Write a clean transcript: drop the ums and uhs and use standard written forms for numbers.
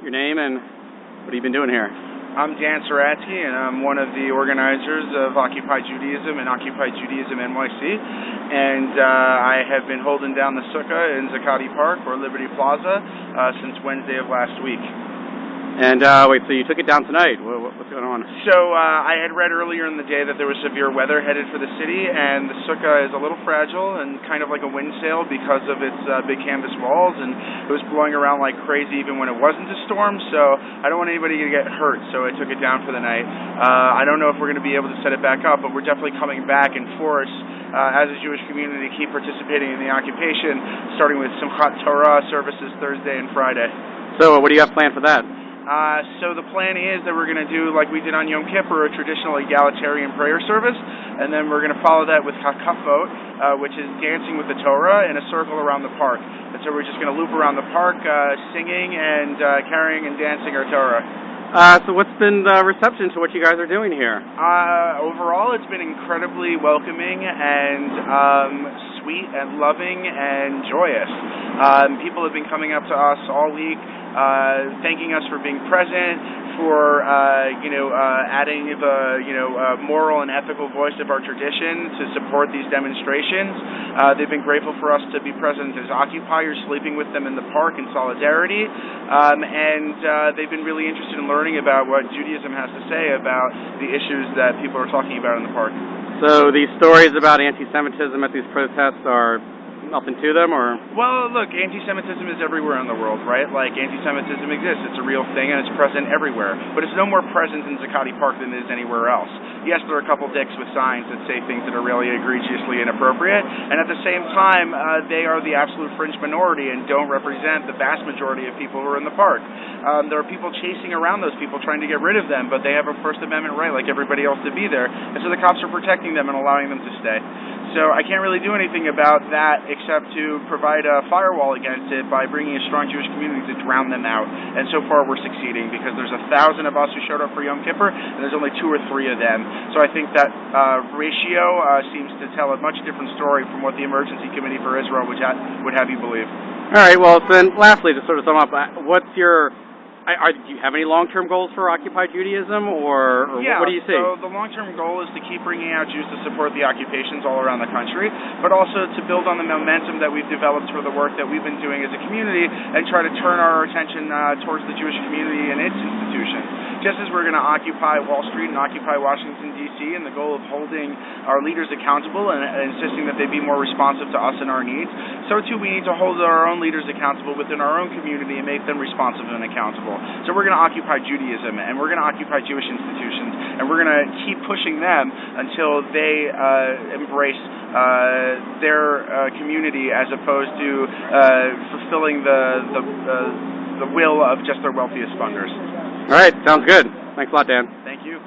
your name, and what have you been doing here? I'm Dan Sieradski, and I'm one of the organizers of Occupy Judaism and Occupy Judaism NYC. And I have been holding down the Suka in Zuccotti Park, or Liberty Plaza, since Wednesday of last week. And wait, so you took it down tonight? What's going on? So I had read earlier in the day that there was severe weather headed for the city, and the Suka is a little fragile and kind of like a wind sail because of its big canvas walls, and it was blowing around like crazy even when it wasn't a storm, so I don't want anybody to get hurt, so I took it down for the night. I don't know if we're going to be able to set it back up, but we're definitely coming back in force as a Jewish community to keep participating in the occupation, starting with Simchat Torah services Thursday and Friday. So what do you have planned for that? So the plan is that we're going to do, like we did on Yom Kippur, a traditional egalitarian prayer service, and then we're going to follow that with hakafot, which is dancing with the Torah in a circle around the park. And so we're just going to loop around the park, singing and carrying and dancing our Torah. So what's been the reception to what you guys are doing here? Overall, it's been incredibly welcoming and sweet and loving and joyous. People have been coming up to us all week, thanking us for being present, for adding the moral and ethical voice of our tradition to support these demonstrations. They've been grateful for us to be present as occupiers, sleeping with them in the park in solidarity, and they've been really interested in learning about what Judaism has to say about the issues that people are talking about in the park. So these stories about anti-Semitism at these protests are nothing to them, or? Well, look, anti-Semitism is everywhere in the world, right? Like, anti-Semitism exists. It's a real thing, and it's present everywhere. But it's no more present in Zuccotti Park than it is anywhere else. Yes, there are a couple dicks with signs that say things that are really egregiously inappropriate, and at the same time, they are the absolute fringe minority and don't represent the vast majority of people who are in the park. There are people chasing around those people trying to get rid of them, but they have a First Amendment right like everybody else to be there, and so the cops are protecting them and allowing them to stay. So I can't really do anything about that except to provide a firewall against it by bringing a strong Jewish community to drown them out. And so far we're succeeding because there's 1,000 of us who showed up for Yom Kippur and there's only 2 or 3 of them. So I think that ratio seems to tell a much different story from what the Emergency Committee for Israel would have you believe. All right, well then lastly, to sort of sum up, what's your... do you have any long-term goals for Occupy Judaism, or what do you see? So the long-term goal is to keep bringing out Jews to support the occupations all around the country, but also to build on the momentum that we've developed for the work that we've been doing as a community and try to turn our attention towards the Jewish community and its institutions. Just as we're going to occupy Wall Street and occupy Washington, D.C., and the goal of holding our leaders accountable and insisting that they be more responsive to us and our needs, so too we need to hold our own leaders accountable within our own community and make them responsive and accountable. So we're going to occupy Judaism, and we're going to occupy Jewish institutions, and we're going to keep pushing them until they embrace their community as opposed to fulfilling the will of just their wealthiest funders. All right, sounds good. Thanks a lot, Dan. Thank you.